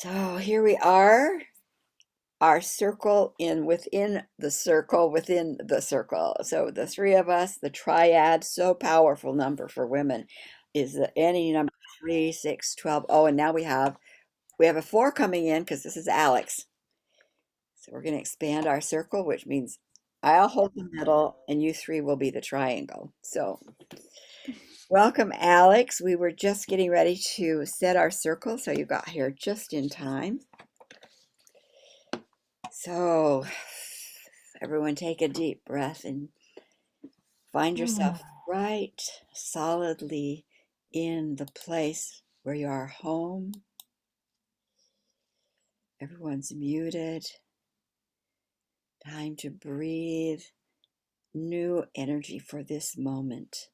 So here we are, our circle within the circle within the circle. So the three of us, the triad, so powerful number for women is any number 3, 6, 12. Oh, and now we have a 4 coming in because this is Alex. So we're going to expand our circle, which means I'll hold the middle and you three will be the triangle. So welcome, Alex. We were just getting ready to set our circle, so you got here just in time. So everyone take a deep breath and find yourself right solidly in the place where you are home. Everyone's muted. Time to breathe new energy for this moment.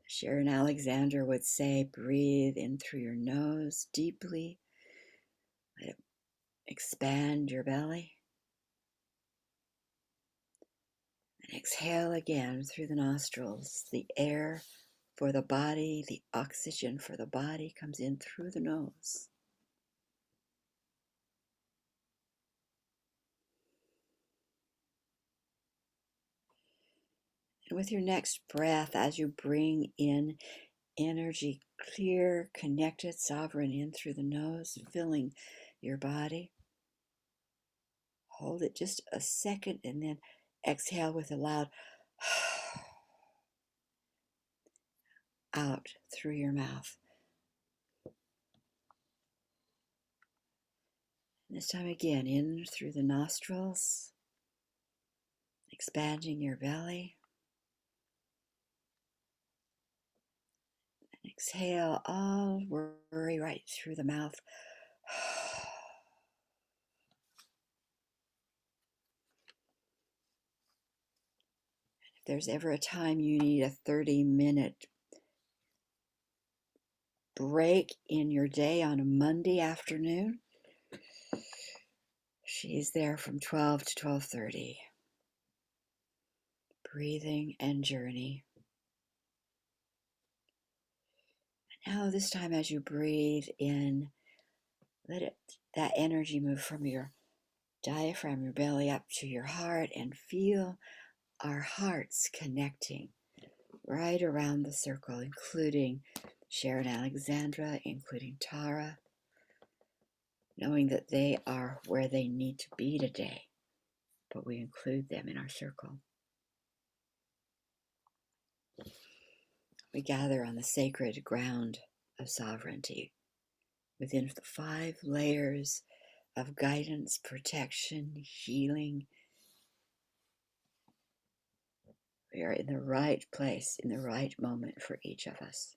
Sharon Alexander would say, breathe in through your nose deeply. Let it expand your belly. And exhale again through the nostrils. The air for the body, the oxygen for the body comes in through the nose. And with your next breath, as you bring in energy, clear, connected, sovereign in through the nose, filling your body, hold it just a second and then exhale with a loud out through your mouth. This time again, in through the nostrils, expanding your belly. And exhale all worry right through the mouth. If there's ever a time you need a 30-minute break in your day on a Monday afternoon, she's there from 12 to 12:30. Breathing and journey. Now this time as you breathe in, let that energy move from your diaphragm, your belly up to your heart, and feel our hearts connecting right around the circle, including Sharon Alexandra, including Tara, knowing that they are where they need to be today, but we include them in our circle. We gather on the sacred ground of sovereignty within the 5 layers of guidance, protection, healing. We are in the right place, in the right moment for each of us.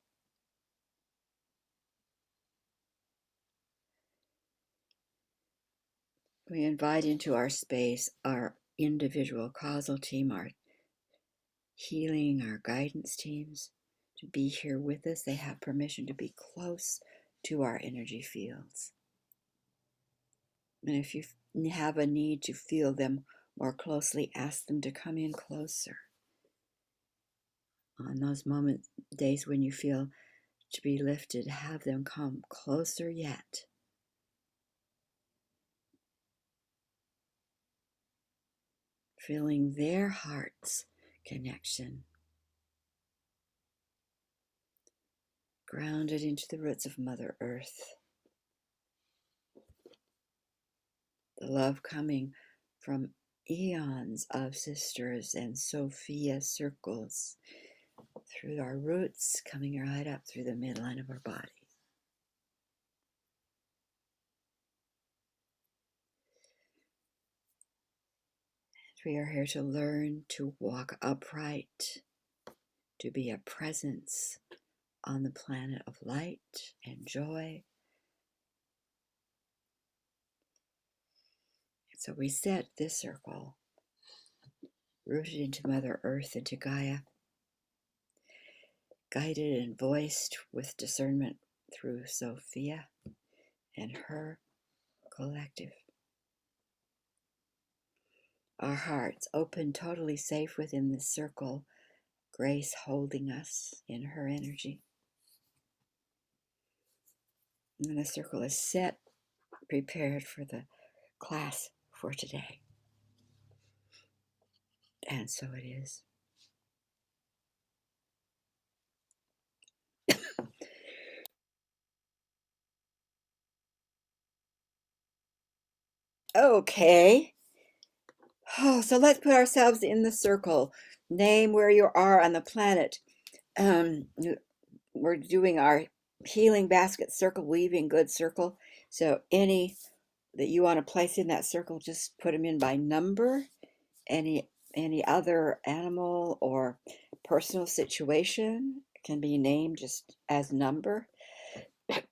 We invite into our space our individual causal team, our healing, our guidance teams to be here with us. They have permission to be close to our energy fields. And if you have a need to feel them more closely, ask them to come in closer. On those moments, days when you feel to be lifted, have them come closer yet. Feeling their heart's connection. Grounded into the roots of Mother Earth. The love coming from eons of sisters and Sophia circles through our roots, coming right up through the midline of our body. We are here to learn to walk upright, to be a presence on the planet of light and joy. So we set this circle, rooted into Mother Earth, into Gaia, guided and voiced with discernment through Sophia and her collective. Our hearts open, totally safe within this circle, Grace holding us in her energy. And the circle is set, prepared for the class for today. And so it is. Okay. Oh, so let's put ourselves in the circle. Name where you are on the planet. Um, we're doing our healing basket circle, weaving good circle. So any that you want to place in that circle, just put them in by number. Any other animal or personal situation can be named just as number. And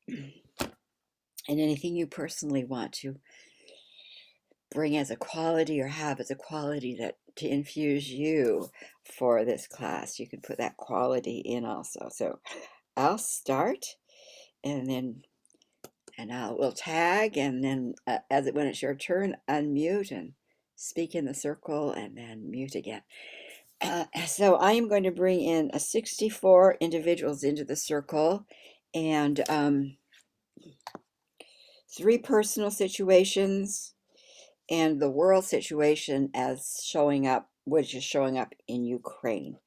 anything you personally want to bring as a quality or have as a quality that to infuse you for this class, you can put that quality in also. So I'll start, and then we'll tag, and then when it's your turn, unmute and speak in the circle, and then mute again. So I am going to bring in 64 individuals into the circle, and 3 personal situations, and the world situation as showing up, which is showing up in Ukraine.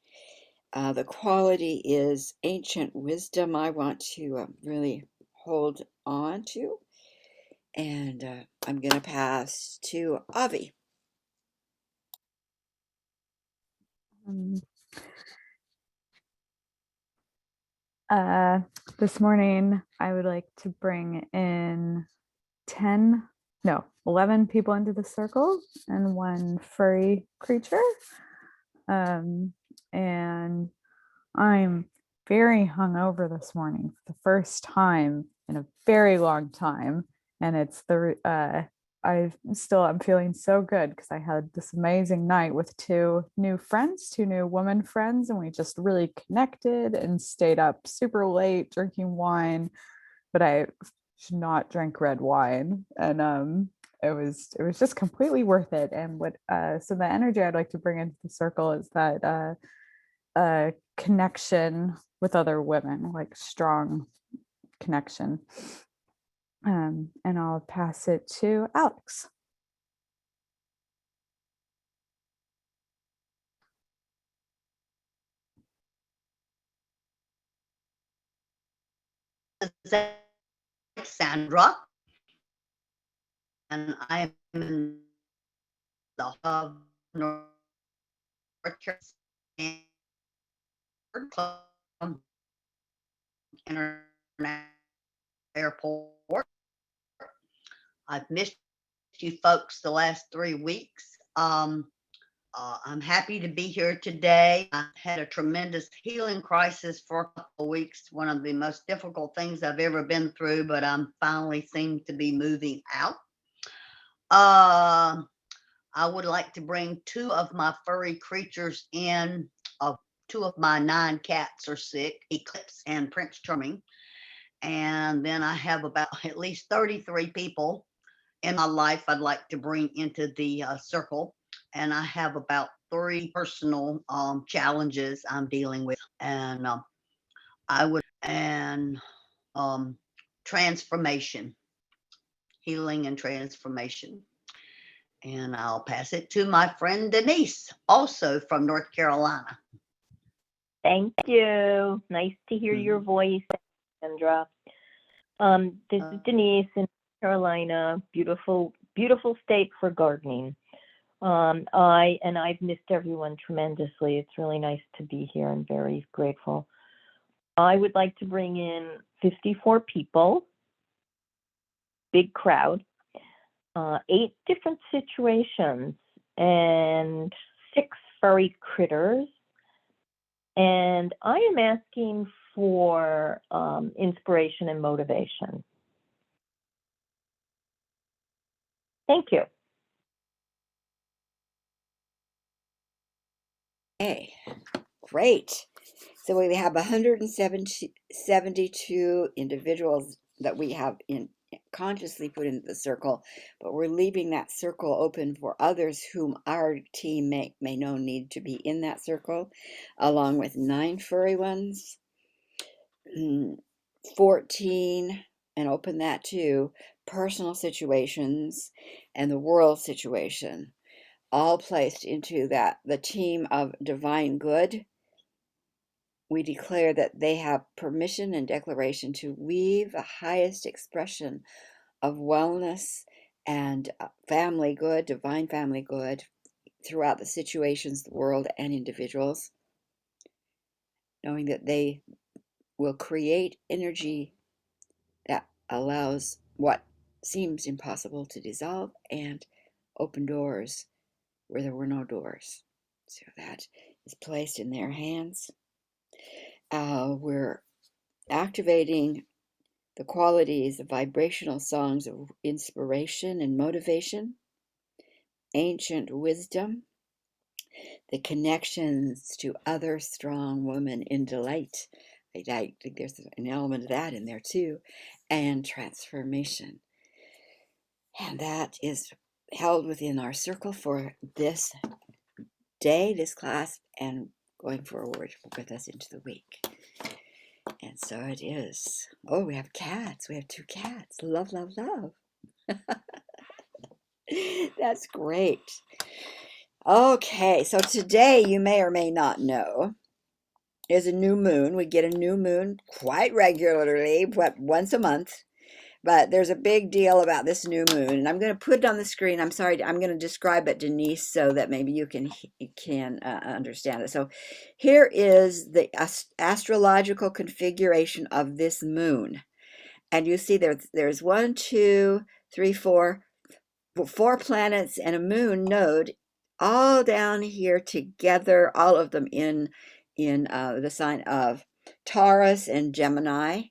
The quality is ancient wisdom I want to really hold on to. And I'm going to pass to Avi. Um, this morning, I would like to bring in 11 people into the circle and 1 furry creature. And I'm very hungover this morning for the first time in a very long time. And it's I'm feeling so good because I had this amazing night with 2 new women friends, and we just really connected and stayed up super late drinking wine. But I should not drink red wine, and it was just completely worth it. And so the energy I'd like to bring into the circle is that connection with other women, like strong connection. And I'll pass it to Alex. Sandra, and I am in the hub North Carolina International Airport. I've missed you folks the last 3 weeks. I'm happy to be here today. I had a tremendous healing crisis for a couple of weeks, one of the most difficult things I've ever been through, but I'm finally seem to be moving out. I would like to bring 2 of my furry creatures in. 2 of my 9 cats are sick, Eclipse and Prince Charming. And then I have about at least 33 people in my life I'd like to bring into the circle. And I have about 3 personal challenges I'm dealing with. And transformation, healing and transformation. And I'll pass it to my friend Denise, also from North Carolina. Thank you. Nice to hear your voice, Sandra. This is Denise in North Carolina. Beautiful, beautiful state for gardening. I've missed everyone tremendously. It's really nice to be here. I'm very grateful. I would like to bring in 54 people, big crowd, 8 different situations, and 6 furry critters. And I am asking for inspiration and motivation. Thank you. Okay, great. So we have 172 individuals that we have consciously put into the circle, but we're leaving that circle open for others whom our team may know need to be in that circle, along with 9 furry ones, 14 and open that to personal situations and the world situation, all placed into that the team of divine good. We declare that they have permission and declaration to weave the highest expression of wellness and family good, divine family good, throughout the situations, the world, and individuals, knowing that they will create energy that allows what seems impossible to dissolve and open doors where there were no doors. So that is placed in their hands. We're activating the qualities of vibrational songs of inspiration and motivation, ancient wisdom, the connections to other strong women in delight. I think there's an element of that in there too, and transformation. And that is held within our circle for this day, this class, and going forward with us into the week. And so it is. Oh, we have cats. We have 2 cats. Love, love, love. That's great. Okay, so today you may or may not know is a new moon. We get a new moon quite regularly, once a month. But there's a big deal about this new moon, and I'm going to put it on the screen. I'm sorry, I'm going to describe it, Denise, so that maybe you can understand it. So here is the astrological configuration of this moon. And you see there's 1, 2, 3, 4 planets and a moon node all down here together, all of them in the sign of Taurus and Gemini.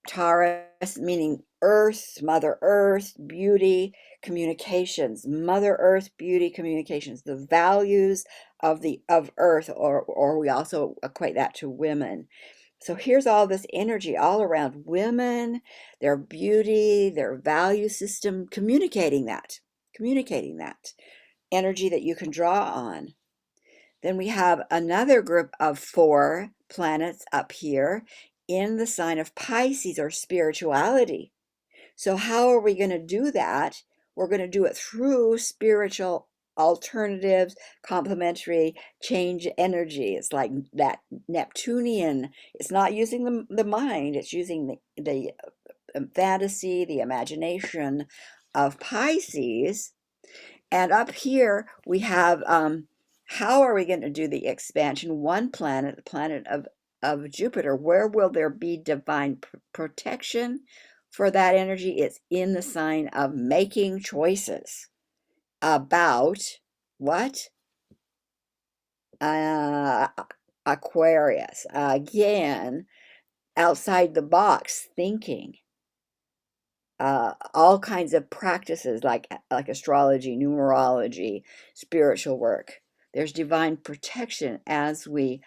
Taurus meaning Earth, Mother Earth, beauty, communications, Mother Earth, beauty, communications, the values of Earth, or we also equate that to women. So here's all this energy all around women, their beauty, their value system, communicating that energy that you can draw on. Then we have another group of 4 planets up here in the sign of Pisces, or spirituality. So how are we going to do that? We're going to do it through spiritual alternatives, complementary change energy. It's like that Neptunian. It's not using the mind. It's using the fantasy, the imagination of Pisces. And up here we have how are we going to do the expansion? One planet, the planet of Jupiter. Where will there be divine protection for that energy? It's in the sign of making choices about what? Aquarius. Again, outside the box thinking. All kinds of practices like astrology, numerology, spiritual work. There's divine protection as we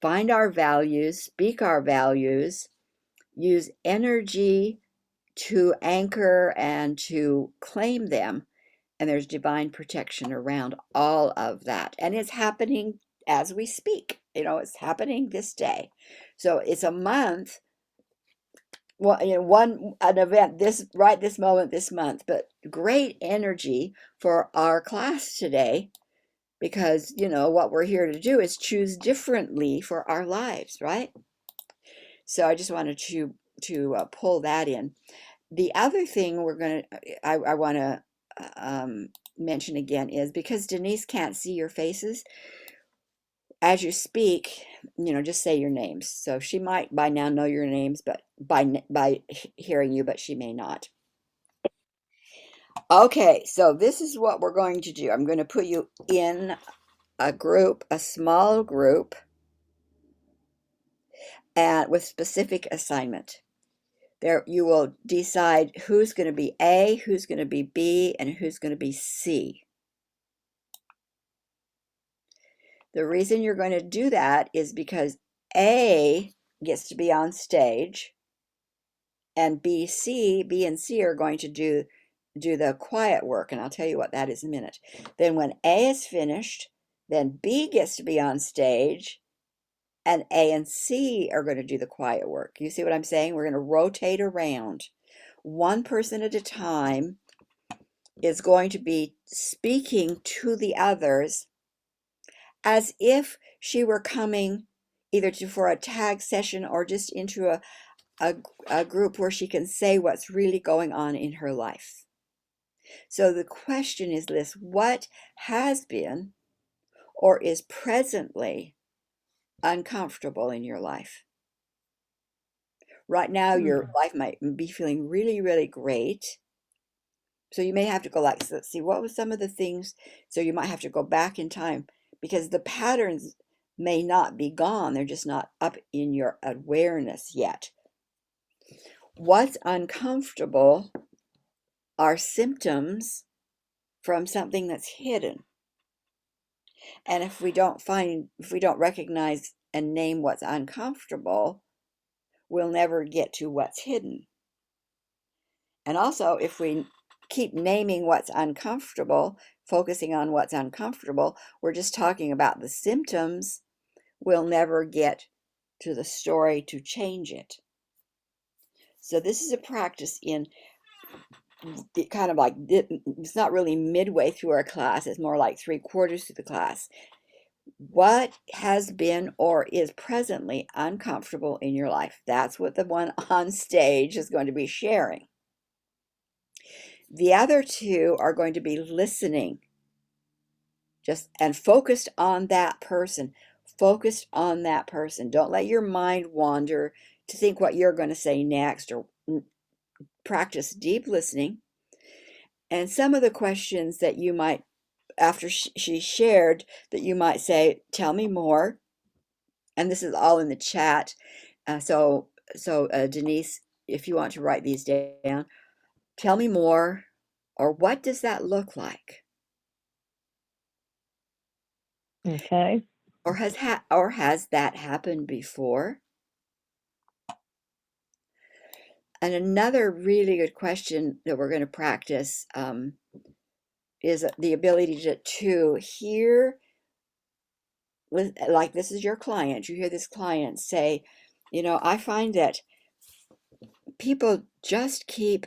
find our values, speak our values, use energy to anchor and to claim them. And there's divine protection around all of that. And it's happening as we speak. It's happening this day. So it's a month. Well, an event this moment, this month, but great energy for our class today, because what we're here to do is choose differently for our lives, right? So I just wanted to pull that in. The other thing I want to mention again is, because Denise can't see your faces as you speak, just say your names. So she might by now know your names, but by hearing you, but she may not. Okay, so this is what we're going to do. I'm going to put you in a small group, and with specific assignment. There, you will decide who's going to be A, who's going to be B, and who's going to be C. The reason you're going to do that is because A gets to be on stage, and B and C are going to do the quiet work, and I'll tell you what that is in a minute. Then when A is finished, then B gets to be on stage, and A and C are going to do the quiet work. You see what I'm saying? We're going to rotate around. one person at a time is going to be speaking to the others as if she were coming either for a tag session or just into a group where she can say what's really going on in her life. So the question is this: what has been or is presently uncomfortable in your life? Right now, your life might be feeling really, really great. So you may have to go like, let's see, what was some of the things? So you might have to go back in time because the patterns may not be gone. They're just not up in your awareness yet. What's uncomfortable are symptoms from something that's hidden. And if we don't recognize and name what's uncomfortable, we'll never get to what's hidden. And also, if we keep naming what's uncomfortable, focusing on what's uncomfortable, we're just talking about the symptoms. We'll never get to the story to change it. So this is a practice in kind of like, it's not really midway through our class, it's more like 3/4 through the class. What has been or is presently uncomfortable in your life? That's what the one on stage is going to be sharing. The other two are going to be listening and focused on that person. Focused on that person. Don't let your mind wander to think what you're going to say next, or practice deep listening. And some of the questions that you might, after she shared, that you might say, tell me more. And this is all in the chat. So Denise, if you want to write these down, tell me more, or what does that look like? Okay. Or has that happened before? And another really good question that we're going to practice is the ability to hear, like this is your client. You hear this client say, I find that people just keep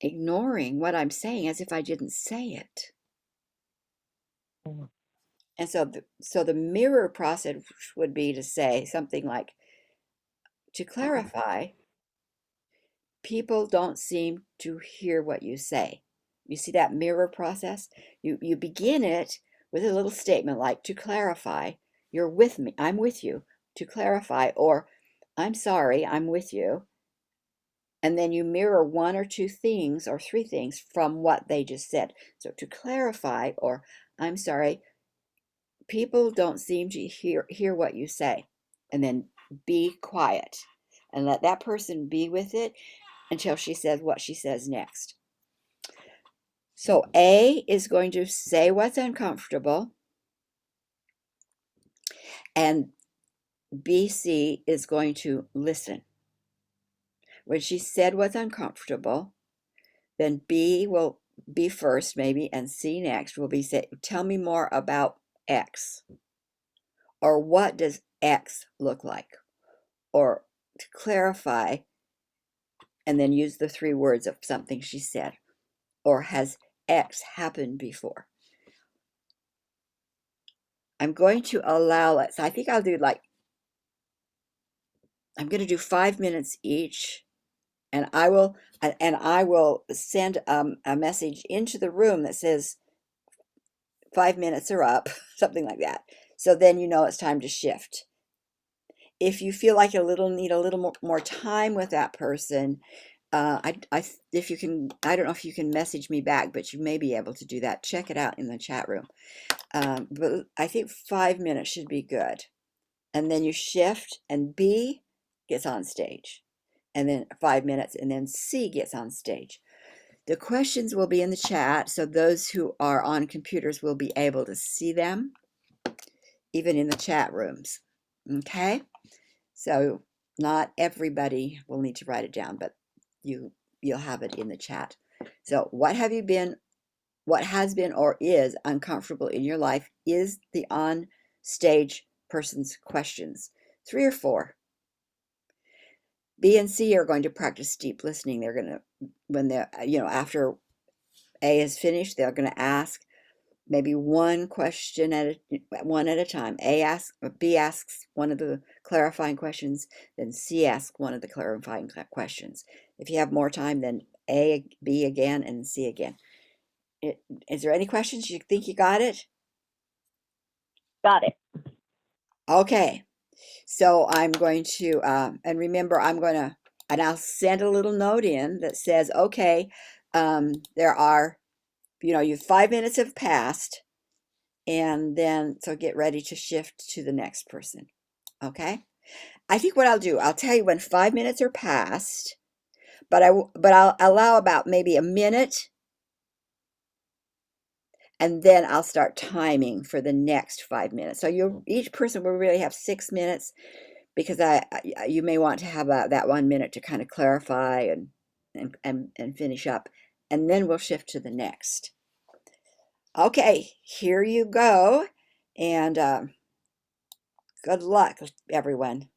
ignoring what I'm saying as if I didn't say it. Mhm. And so the mirror process would be to say something like, to clarify, people don't seem to hear what you say. You see that mirror process? You begin it with a little statement like, to clarify, you're with me, I'm with you, to clarify, or I'm sorry, I'm with you. And then you mirror one or two things or three things from what they just said. So to clarify, or I'm sorry, people don't seem to hear what you say. And then be quiet and let that person be with it until she says what she says next. So A is going to say what's uncomfortable, and BC is going to listen. When she said what's uncomfortable, then B will be first maybe, and C next will be say, tell me more about X, or what does X look like, or to clarify, and then use the three words of something she said, or has X happened before. I'm going to allow it. So I think I'm going to do 5 minutes each, and I will send a message into the room that says 5 minutes are up, something like that. So then it's time to shift. If you feel like you need a little more time with that person, if you can, I don't know if you can message me back, but you may be able to do that. Check it out in the chat room. But I think 5 minutes should be good. And then you shift, and B gets on stage. And then 5 minutes, and then C gets on stage. The questions will be in the chat, so those who are on computers will be able to see them, even in the chat rooms. Okay? So not everybody will need to write it down, but you'll have it in the chat. So what has been or is uncomfortable in your life is the on stage person's questions. 3 or 4. B and C are going to practice deep listening. They're going to, when they're, after A is finished, they're going to ask maybe one question one at a time. B asks one of the clarifying questions, then C asks one of the clarifying questions. If you have more time, then A, B again, and C again. Is there any questions? You think you got it? Got it. Okay. So I'm going to, and remember, and I'll send a little note in that says, okay, there are, you 5 minutes have passed, and then, so get ready to shift to the next person. Okay. I think what I'll do, I'll tell you when 5 minutes are passed, but I'll allow about maybe a minute, and then I'll start timing for the next 5 minutes. So each person will really have 6 minutes, because you may want to have that 1 minute to kind of clarify and finish up, and then we'll shift to the next. Okay, here you go, and good luck, everyone.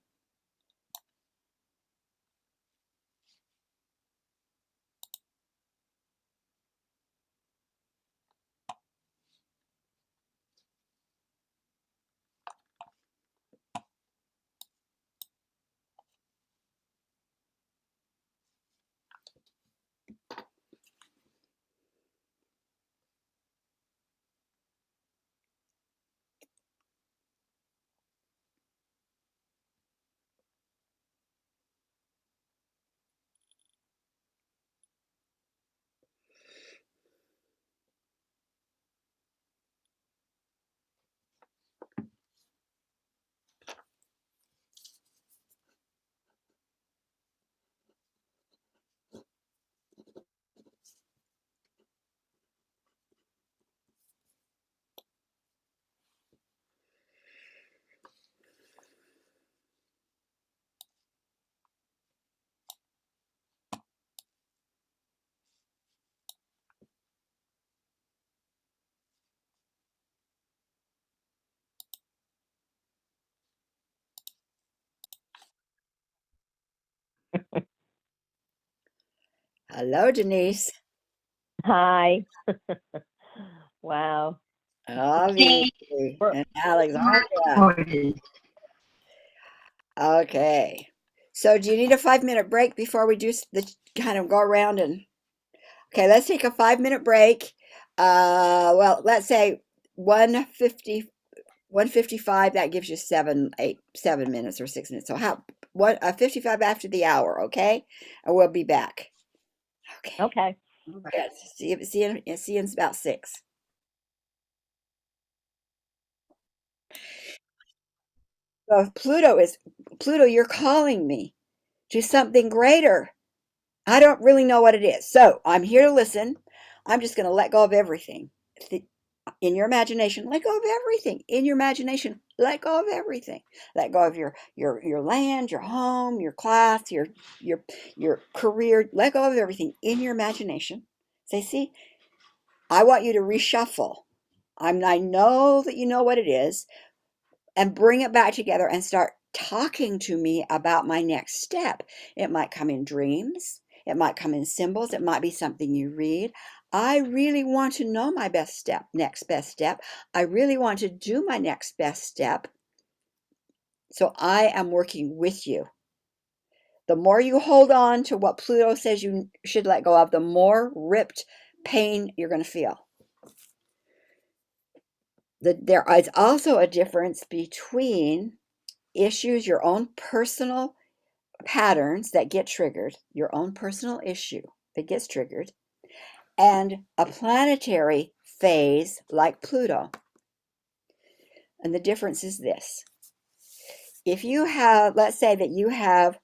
Hello, Denise. Hi. Wow. Avi and Alexandra. Okay. So do you need a 5-minute break before we do the kind of go around and, okay, let's take a 5-minute break. Well, let's say 150, 155, that gives you 7 minutes or 6 minutes. So 55 after the hour, okay? And we'll be back. Okay. Okay. All right. See you in about 6. So Pluto, you're calling me to something greater. I don't really know what it is. So I'm here to listen. I'm just going to let go of everything. In your imagination, let go of everything. In your imagination, let go of everything. Let go of your land, your home, your class, your career. Let go of everything in your imagination. Say, see, I want you to reshuffle. I know that you know what it is, and bring it back together and start talking to me about my next step. It might come in dreams. It might come in symbols. It might be something you read. I really want to know my next best step. I really want to do my next best step. So I am working with you. The more you hold on to what Pluto says you should let go of, the more ripped pain you're going to feel. There is also a difference between issues, your own personal patterns that get triggered, your own personal issue that gets triggered, and a planetary phase like Pluto. And the difference is this. If you have, let's say that you have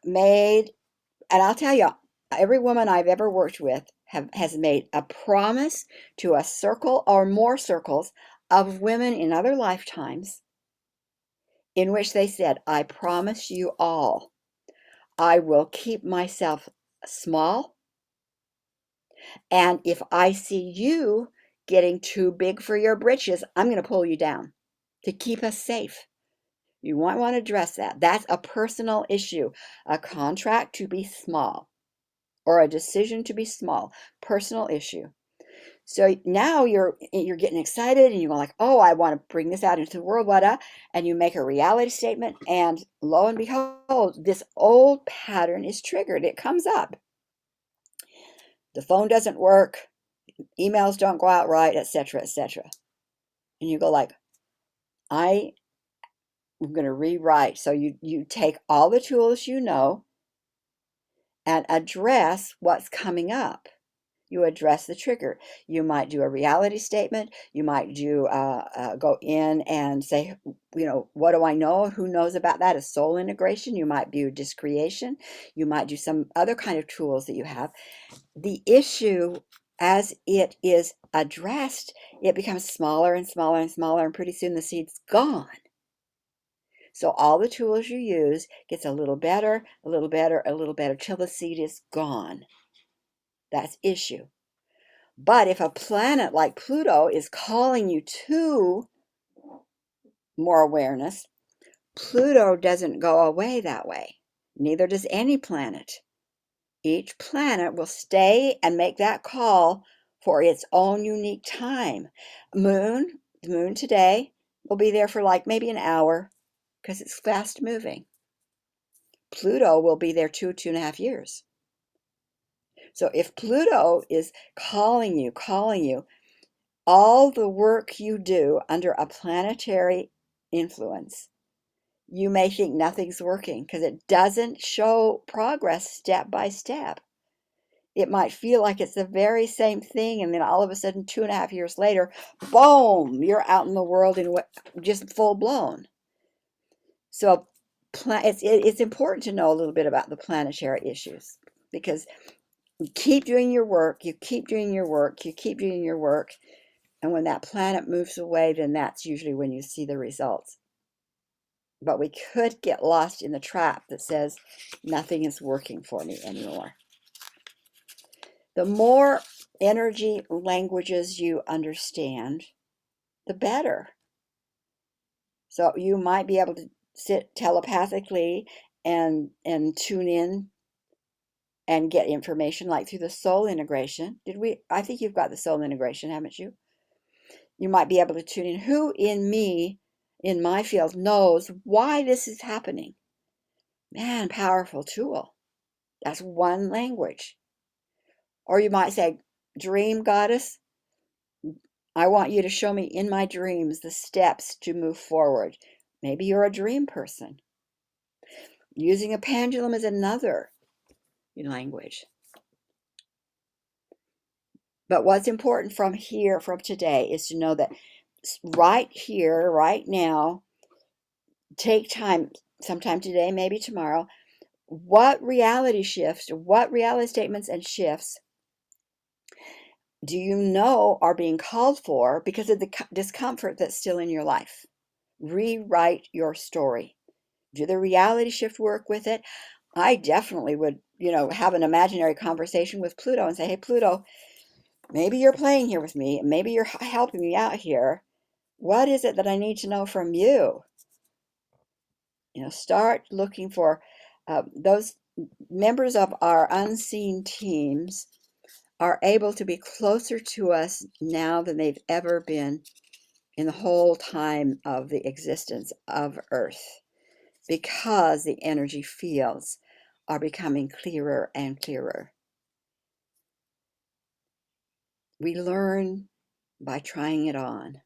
made, and I'll tell you, every woman I've ever worked with has made a promise to a circle or more circles of women in other lifetimes in which they said, I promise you all, I will keep myself small. And if I see you getting too big for your britches, I'm going to pull you down to keep us safe. You might want to address that. That's a personal issue, a contract to be small or a decision to be small, personal issue. So now you're getting excited and you're like, oh, I want to bring this out into the world, and you make a reality statement, and lo and behold, this old pattern is triggered. It comes up. The phone doesn't work, emails don't go out right, etc., etc. And you go like, I'm going to rewrite. So you take all the tools you know and address what's coming up. You address the trigger. You might do a reality statement. You might do go in and say, what do I know? Who knows about that? A soul integration. You might do discretion. You might do some other kind of tools that you have. The issue, as it is addressed, it becomes smaller and smaller and smaller, and pretty soon the seed's gone. So all the tools you use gets a little better, a little better, a little better, till the seed is gone. That's issue. But if a planet like Pluto is calling you to more awareness, Pluto doesn't go away that way. Neither does any planet. Each planet will stay and make that call for its own unique time. The moon today will be there for like maybe an hour because it's fast moving. Pluto will be there 2.5 years. So if Pluto is calling you, all the work you do under a planetary influence, you may think nothing's working because it doesn't show progress step by step. It might feel like it's the very same thing, and then all of a sudden, 2.5 years later, boom, you're out in the world and just full blown. So it's important to know a little bit about the planetary issues, because you keep doing your work, you keep doing your work, you keep doing your work, and when that planet moves away, then that's usually when you see the results. But we could get lost in the trap that says nothing is working for me anymore. The more energy languages you understand, the better. So you might be able to sit telepathically and tune in and get information like through the soul integration. I think you've got the soul integration, haven't you? You might be able to tune in who in me, in my field, knows why this is happening. Man, powerful tool. That's one language. Or you might say, dream goddess, I want you to show me in my dreams the steps to move forward. Maybe you're a dream person. Using a pendulum is another language. But what's important from today, is to know that right here, right now, take time, sometime today, maybe tomorrow, what reality shifts, what reality statements and shifts do you know are being called for because of the discomfort that's still in your life? Rewrite your story. Do the reality shift work with it? I definitely would, have an imaginary conversation with Pluto and say, hey, Pluto, maybe you're playing here with me. Maybe you're helping me out here. What is it that I need to know from you? Start looking for those members of our unseen teams are able to be closer to us now than they've ever been in the whole time of the existence of Earth, because the energy fields are becoming clearer and clearer. We learn by trying it on.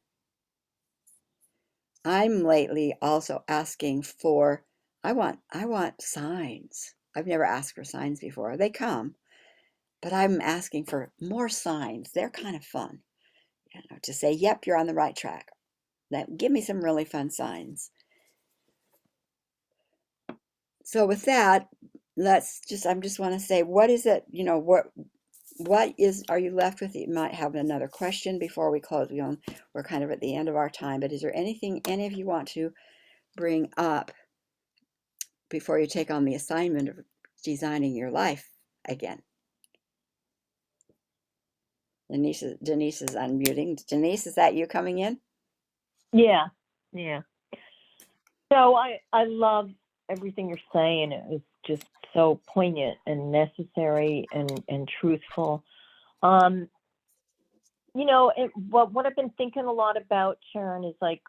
I'm lately also asking for, I want signs. I've never asked for signs before. They come, but I'm asking for more signs. They're kind of fun, to say, yep, you're on the right track. Give me some really fun signs. So with that, I just want to say, what is it, are you left with? You might have another question before we close. We're kind of at the end of our time, but is there anything any of you want to bring up before you take on the assignment of designing your life again? Denise is unmuting. Denise, is that you coming in? Yeah, yeah. So I love everything you're saying. It was just so poignant and necessary and truthful. You know, what I've been thinking a lot about, Sharon, is like,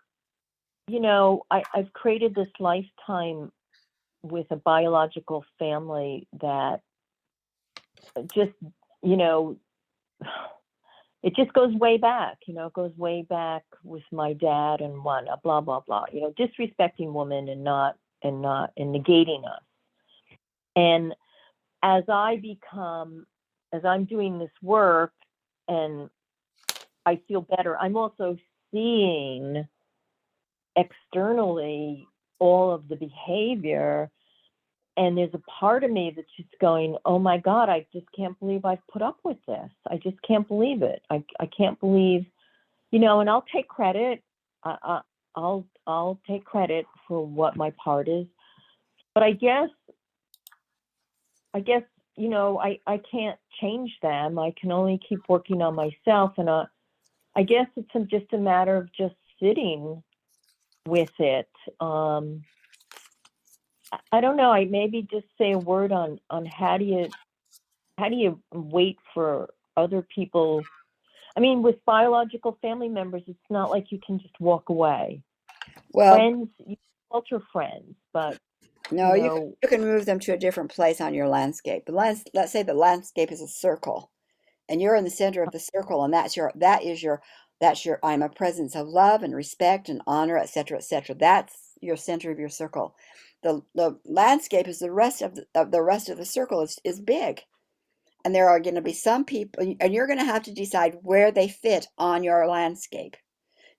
you know, I've created this lifetime with a biological family that just, you know, it just goes way back, you know, it goes way back with my dad and one, blah, blah, blah, you know, disrespecting women and negating us. And as I'm doing this work and I feel better, I'm also seeing externally all of the behavior. And there's a part of me that's just going, oh my God, I just can't believe I've put up with this. I just can't believe it. I can't believe, you know, and I'll take credit. I'll take credit for what my part is. But I guess, you know, I can't change them. I can only keep working on myself. And I guess it's just a matter of just sitting with it. I don't know. I maybe just say a word on how do you wait for other people? I mean, with biological family members, it's not like you can just walk away. Well, Friends, you alter friends, but no, you know, you can move them to a different place on your landscape. Let's say the landscape is a circle, and you're in the center of the circle, and that's your I'm a presence of love and respect and honor, etc., etc. That's your center of your circle. The landscape is the rest of the rest of the circle is big, and there are going to be some people, and you're going to have to decide where they fit on your landscape.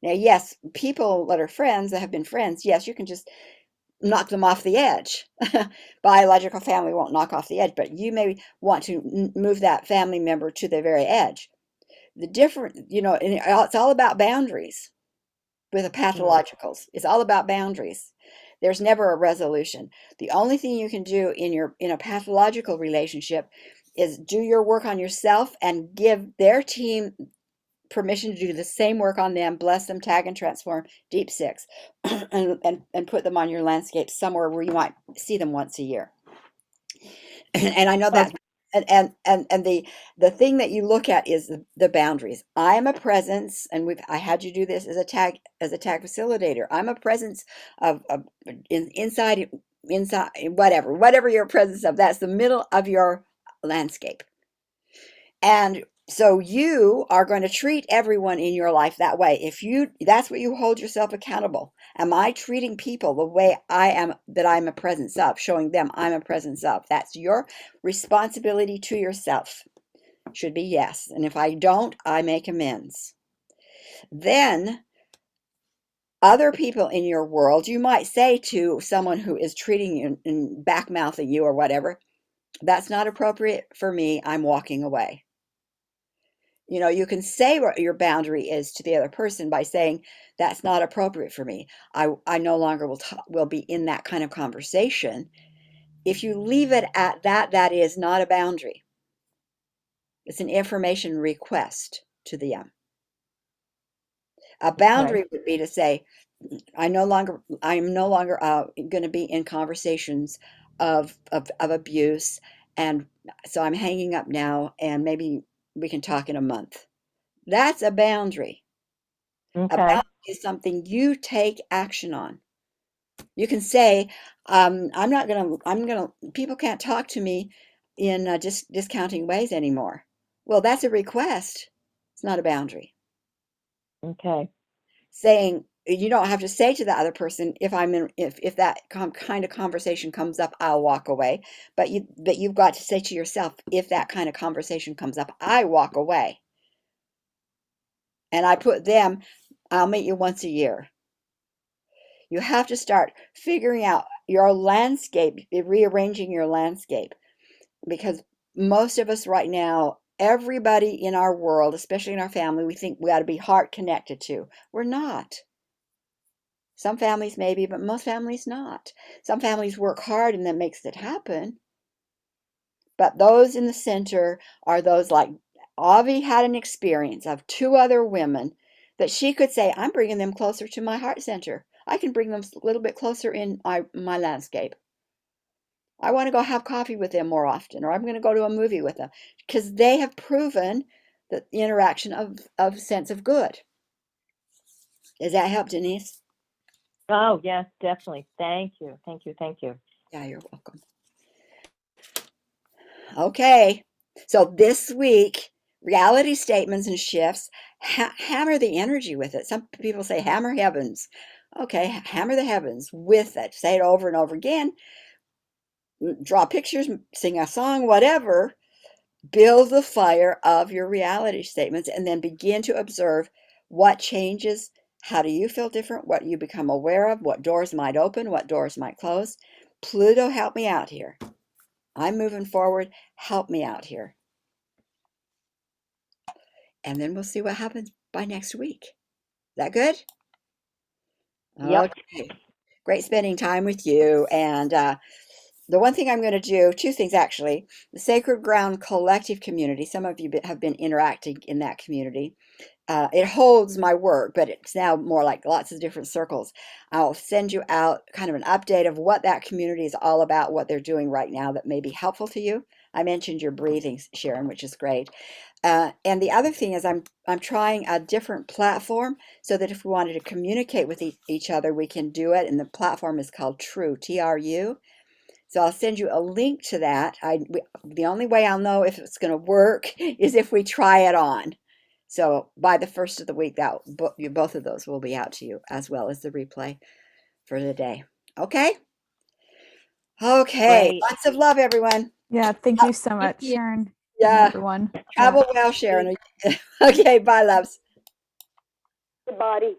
Now, yes, people that are friends that have been friends, yes, you can just knock them off the edge. Biological family won't knock off the edge, but you may want to move that family member to the very edge. The different, you know, and it's all about boundaries with the pathologicals. It's all about boundaries. There's never a resolution. The only thing you can do in a pathological relationship is do your work on yourself and give their team permission to do the same work on them, bless them, tag and transform, deep six, and put them on your landscape somewhere where you might see them once a year. And I know that, okay. and the thing that you look at is the boundaries. I am a presence, and I had you do this as a tag facilitator. I'm a presence of inside whatever your presence of. That's the middle of your landscape. And so you are going to treat everyone in your life that way. That's what you hold yourself accountable. Am I treating people the way that I'm a presence of, showing them I'm a presence of? That's your responsibility to yourself. Should be yes. And if I don't, I make amends. Then other people in your world, you might say to someone who is treating you and back mouthing you or whatever, that's not appropriate for me. I'm walking away. You know, you can say what your boundary is to the other person by saying, that's not appropriate for me. I no longer will be in that kind of conversation. If you leave it at that, that is not a boundary. It's an information request to them. A boundary would be to say, I'm no longer going to be in conversations of abuse, and so I'm hanging up now, and maybe we can talk in a month. That's a boundary. A Okay. boundary is something you take action on. You can say, people can't talk to me in just discounting ways anymore. Well, that's a request. It's not a boundary. Okay. Saying, you don't have to say to the other person, if that kind of conversation comes up, I'll walk away. But you've got to say to yourself, if that kind of conversation comes up, I walk away. And I put them, I'll meet you once a year. You have to start figuring out your landscape, rearranging your landscape, because most of us right now, everybody in our world, especially in our family, we think we ought to be heart connected to. We're not. Some families maybe, but most families not. Some families work hard and that makes it happen. But those in the center are those like Avi had an experience of two other women that she could say, I'm bringing them closer to my heart center. I can bring them a little bit closer in my landscape. I want to go have coffee with them more often, or I'm going to go to a movie with them because they have proven the interaction of sense of good. Does that help, Denise? Oh, yes, definitely. Thank you. Thank you. Thank you. Yeah, you're welcome. Okay, so this week, reality statements and shifts, hammer the energy with it. Some people say hammer heavens. Okay, hammer the heavens with it. Say it over and over again. Draw pictures, sing a song, whatever. Build the fire of your reality statements and then begin to observe what changes. How do you feel different? What you become aware of? What doors might open? What doors might close? Pluto, help me out here. I'm moving forward. Help me out here. And then we'll see what happens by next week. Is that good? Yep. Okay. Great spending time with you. And the one thing I'm going to do, two things actually, the Sacred Ground Collective community, some of you have been interacting in that community. It holds my work, but it's now more like lots of different circles. I'll send you out kind of an update of what that community is all about, what they're doing right now that may be helpful to you. I mentioned your breathing, Sharon, which is great. And the other thing is I'm trying a different platform so that if we wanted to communicate with each other, we can do it. And the platform is called True, T-R-U. So I'll send you a link to that. The only way I'll know if it's going to work is if we try it on. So by the first of the week, both of those will be out to you, as well as the replay for the day. Okay? Okay. Great. Lots of love, everyone. Yeah, thank you so much, you. Sharon. And Yeah. everyone. Travel well, Sharon. Okay, bye, loves. The body.